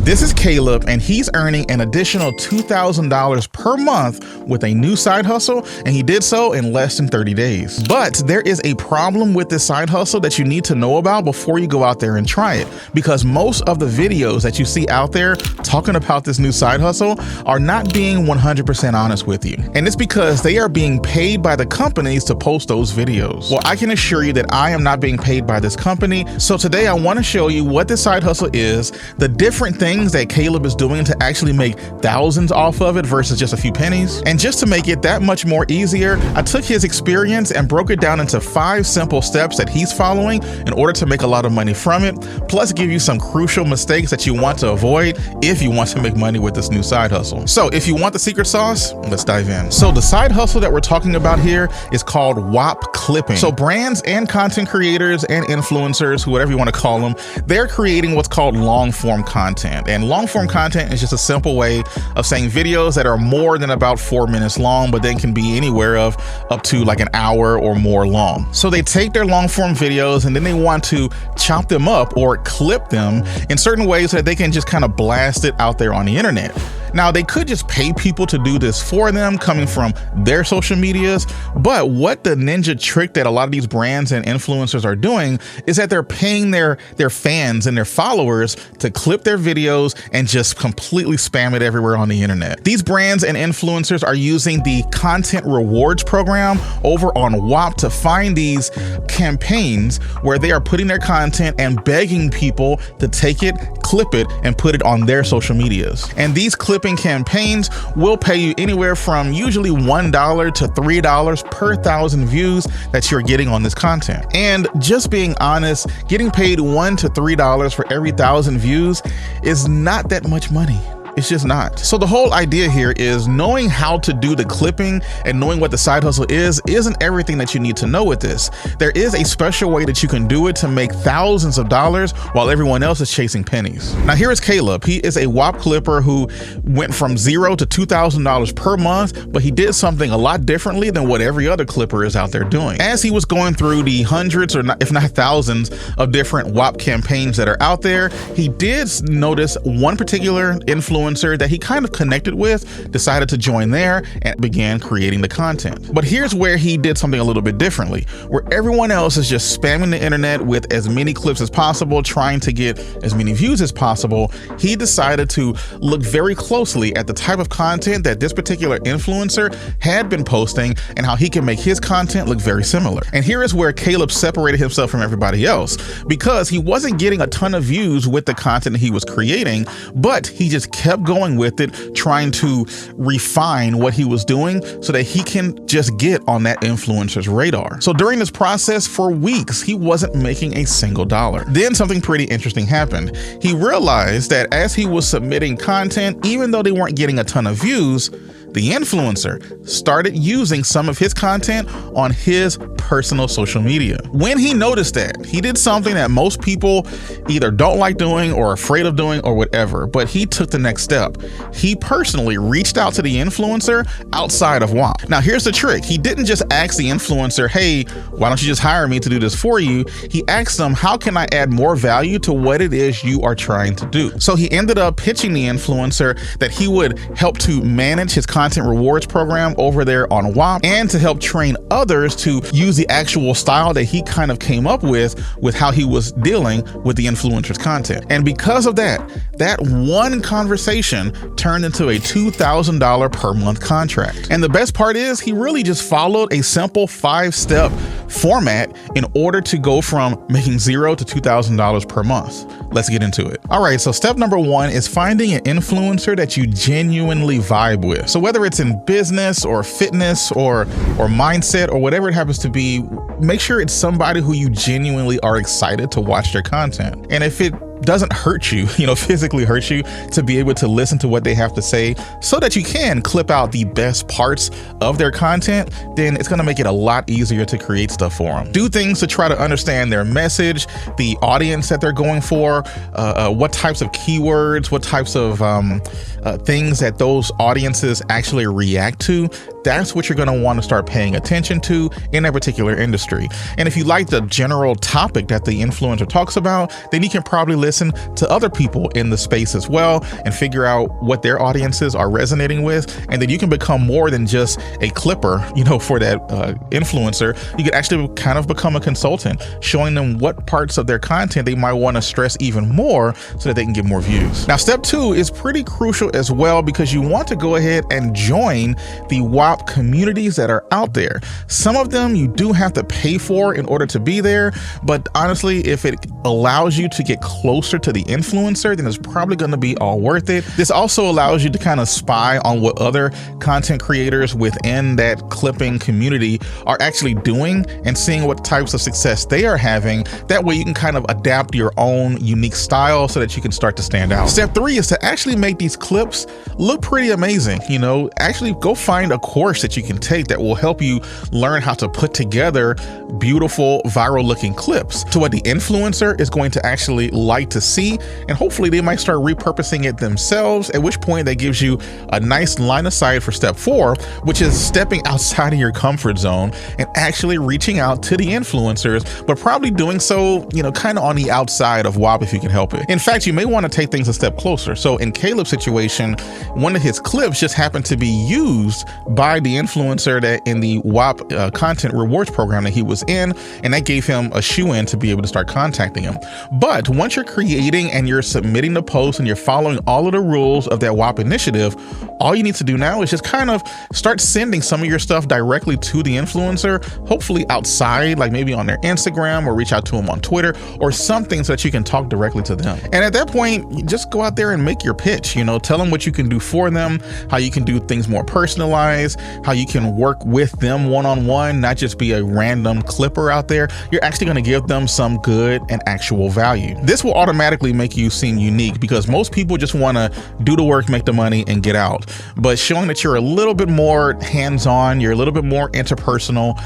This is Caleb, and he's earning an additional $2,000 per month with a new side hustle, and he did so in less than 30 days. But there is a problem with this side hustle that you need to know about before you go out there and try it, because most of the videos that you see out there talking about this new side hustle are not being 100% honest with you. And it's because they are being paid by the companies to post those videos. Well, I can assure you that I am not being paid by this company. So today I want to show you what this side hustle is, the different things that Caleb is doing to actually make thousands off of it versus just a few pennies. And just to make it that much more easier, I took his experience and broke it down into 5 simple steps that he's following in order to make a lot of money from it, plus give you some crucial mistakes that you want to avoid if you want to make money with this new side hustle. So if you want the secret sauce, let's dive in. So the side hustle that we're talking about here is called Whop clipping. So brands and content creators and influencers, whatever you want to call them, they're creating what's called long form content. And long form content is just a simple way of saying videos that are more than about 4 minutes long, but then can be anywhere of up to like an hour or more long. So they take their long form videos and then they want to chop them up or clip them in certain ways so that they can just kind of blast it out there on the internet. Now, they could just pay people to do this for them coming from their social medias, but what the ninja trick that a lot of these brands and influencers are doing is that they're paying their fans and their followers to clip their videos and just completely spam it everywhere on the internet. These brands and influencers are using the content rewards program over on Whop to find these campaigns where they are putting their content and begging people to take it, clip it, and put it on their social medias. And these clipping campaigns will pay you anywhere from usually $1 to $3 per 1,000 views that you're getting on this content. And just being honest, getting paid $1 to $3 for every 1,000 views is not that much money. It's just not. So the whole idea here is knowing how to do the clipping and knowing what the side hustle isn't everything that you need to know with this. There is a special way that you can do it to make thousands of dollars while everyone else is chasing pennies. Now here is Caleb. He is a Whop clipper who went from $0 to $2,000 per month, but he did something a lot differently than what every other clipper is out there doing. As he was going through the hundreds or not, if not thousands of different Whop campaigns that are out there, he did notice one particular influencer that he kind of connected with, decided to join there and began creating the content. But here's where he did something a little bit differently, where everyone else is just spamming the internet with as many clips as possible, trying to get as many views as possible. He decided to look very closely at the type of content that this particular influencer had been posting and how he can make his content look very similar. And here is where Caleb separated himself from everybody else, because he wasn't getting a ton of views with the content he was creating, but he just kept going with it, trying to refine what he was doing so that he can just get on that influencer's radar. So during this process for weeks, he wasn't making a single dollar. Then something pretty interesting happened. He realized that as he was submitting content, even though they weren't getting a ton of views, the influencer started using some of his content on his personal social media. When he noticed that, he did something that most people either don't like doing or are afraid of doing or whatever, but he took the next step. He personally reached out to the influencer outside of Whop. Now here's the trick. He didn't just ask the influencer, hey, why don't you just hire me to do this for you? He asked them, how can I add more value to what it is you are trying to do? So he ended up pitching the influencer that he would help to manage his content rewards program over there on Whop and to help train others to use the actual style that he kind of came up with how he was dealing with the influencer's content. And because of that one conversation turned into a $2,000 per month contract. And the best part is he really just followed a simple 5-step format in order to go from making $0 to $2,000 per month. Let's get into it. All right, so step number 1 is finding an influencer that you genuinely vibe with. So whether it's in business or fitness or mindset or whatever it happens to be, make sure it's somebody who you genuinely are excited to watch their content. And if it doesn't hurt you, physically hurt you, to be able to listen to what they have to say so that you can clip out the best parts of their content, then it's going to make it a lot easier to create stuff for them. Do things to try to understand their message, the audience that they're going for, what types of keywords, what types of things that those audiences actually react to. That's what you're going to want to start paying attention to in that particular industry. And if you like the general topic that the influencer talks about, then you can probably listen to other people in the space as well and figure out what their audiences are resonating with. And then you can become more than just a clipper, for that influencer. You could actually kind of become a consultant, showing them what parts of their content they might want to stress even more so that they can get more views. Now, step 2 is pretty crucial as well, because you want to go ahead and join the Whop communities that are out there. Some of them you do have to pay for in order to be there, but honestly, if it allows you to get closer to the influencer, then it's probably going to be all worth it. This also allows you to kind of spy on what other content creators within that clipping community are actually doing and seeing what types of success they are having. That way you can kind of adapt your own unique style so that you can start to stand out. Step 3 is to actually make these clips look pretty amazing. Actually go find a course that you can take that will help you learn how to put together beautiful viral looking clips to what the influencer is going to actually like to see, and hopefully they might start repurposing it themselves, at which point that gives you a nice line of sight for step 4, which is stepping outside of your comfort zone and actually reaching out to the influencers, but probably doing so, kind of on the outside of Whop if you can help it. In fact, you may want to take things a step closer. So in Caleb's situation, one of his clips just happened to be used by the influencer that in the Whop content rewards program that he was in, and that gave him a shoe-in to be able to start contacting him. But once you're creating and you're submitting the post and you're following all of the rules of that Whop initiative, all you need to do now is just kind of start sending some of your stuff directly to the influencer, hopefully outside, like maybe on their Instagram, or reach out to them on Twitter or something so that you can talk directly to them. And at that point, you just go out there and make your pitch, tell them what you can do for them, how you can do things more personalized, how you can work with them one-on-one, not just be a random clipper out there. You're actually going to give them some good and actual value. This will automatically make you seem unique, because most people just want to do the work, make the money, and get out. But showing that you're a little bit more hands-on, you're a little bit more interpersonal,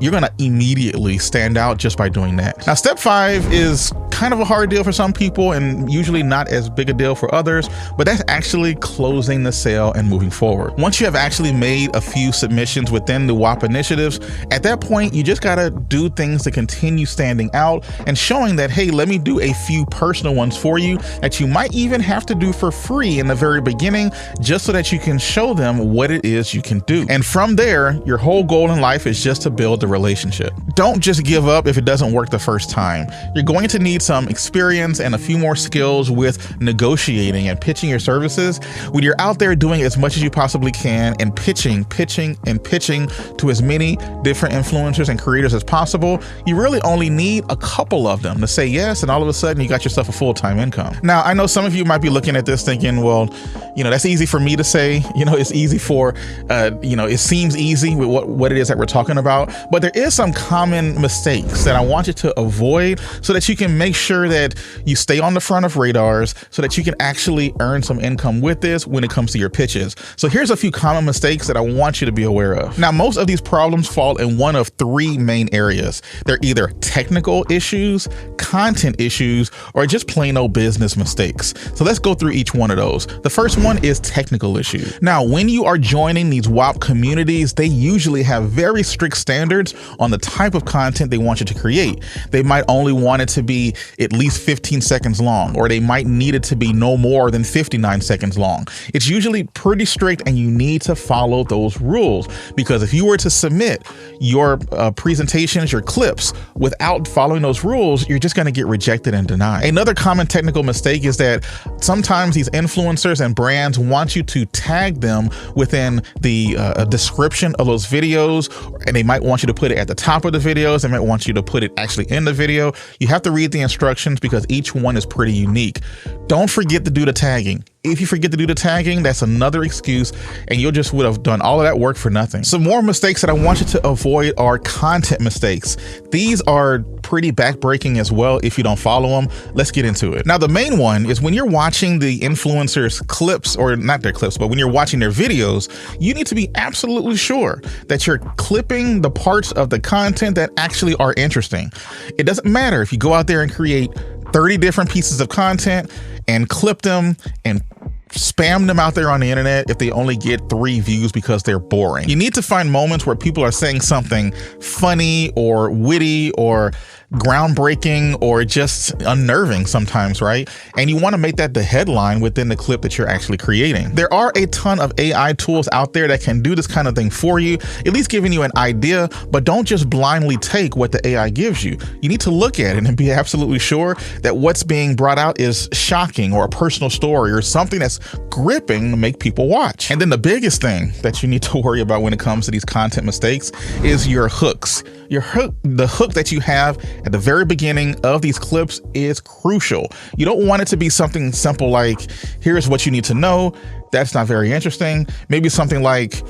you're gonna immediately stand out just by doing that. Now, step 5 is kind of a hard deal for some people and usually not as big a deal for others, but that's actually closing the sale and moving forward. Once you have actually made a few submissions within the Whop initiatives, at that point, you just gotta do things to continue standing out and showing that, hey, let me do a few personal ones for you that you might even have to do for free in the very beginning, just so that you can show them what it is you can do. And from there, your whole goal in life is just to build the relationship. Don't just give up if it doesn't work the first time. You're going to need some experience and a few more skills with negotiating and pitching your services. When you're out there doing as much as you possibly can and pitching to as many different influencers and creators as possible, you really only need a couple of them to say yes, and all of a sudden you got yourself a full-time income. Now, I know some of you might be looking at this thinking, well, that's easy for me to say, it's easy for, it seems easy with what it is that we're talking about, but there is some common mistakes that I want you to avoid so that you can make sure that you stay on the front of radars so that you can actually earn some income with this when it comes to your pitches. So here's a few common mistakes that I want you to be aware of. Now, most of these problems fall in one of 3 main areas. They're either technical issues, content issues, or just plain old business mistakes. So let's go through each one of those. The first one is technical issues. Now, when you are joining these Whop communities, they usually have very strict standards on the type of content they want you to create. They might only want it to be at least 15 seconds long, or they might need it to be no more than 59 seconds long. It's usually pretty strict, and you need to follow those rules, because if you were to submit your presentations, your clips without following those rules, you're just going to get rejected and denied. Another common technical mistake is that sometimes these influencers and brands want you to tag them within the description of those videos, and they might want you to put it at the top of the videos. They might want you to put it actually in the video. You have to read the instructions because each one is pretty unique. Don't forget to do the tagging. If you forget to do the tagging, that's another excuse, and you just would have done all of that work for nothing. Some more mistakes that I want you to avoid are content mistakes. These are pretty backbreaking as well if you don't follow them. Let's get into it. Now, the main one is when you're watching the influencers' clips, or not their clips, but when you're watching their videos, you need to be absolutely sure that you're clipping the parts of the content that actually are interesting. It doesn't matter if you go out there and create 30 different pieces of content and clip them and spam them out there on the internet if they only get 3 views because they're boring. You need to find moments where people are saying something funny or witty or groundbreaking or just unnerving sometimes, right? And you want to make that the headline within the clip that you're actually creating. There are a ton of AI tools out there that can do this kind of thing for you, at least giving you an idea, but don't just blindly take what the AI gives you. You need to look at it and be absolutely sure that what's being brought out is shocking or a personal story or something that's gripping to make people watch. And then the biggest thing that you need to worry about when it comes to these content mistakes is your hooks. The hook that you have at the very beginning of these clips is crucial. You don't want it to be something simple like, here's what you need to know. That's not very interesting. Maybe something like,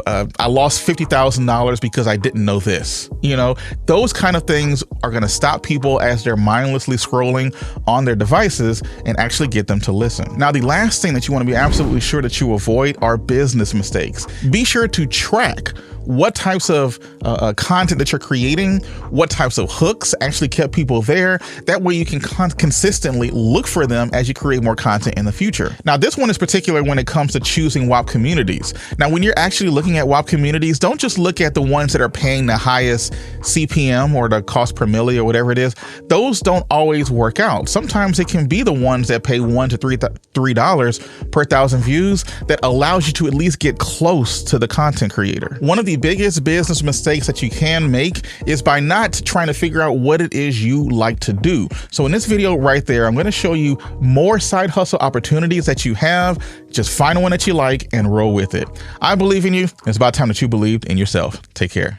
I lost $50,000 because I didn't know this. Those kind of things are going to stop people as they're mindlessly scrolling on their devices and actually get them to listen. Now, the last thing that you want to be absolutely sure that you avoid are business mistakes. Be sure to track what types of content that you're creating, what types of hooks actually kept people there. That way you can consistently look for them as you create more content in the future. Now, this one is particular when it comes to choosing Whop communities. Now, when you're actually looking at Whop communities, don't just look at the ones that are paying the highest CPM or the cost per milli or whatever it is. Those don't always work out. Sometimes it can be the ones that pay $1 to $3 per 1,000 views that allows you to at least get close to the content creator. One of the biggest business mistakes that you can make is by not trying to figure out what it is you like to do. So in this video right there, I'm going to show you more side hustle opportunities that you have. Just find one that you like and roll with it. I believe in you. It's about time that you believed in yourself. Take care.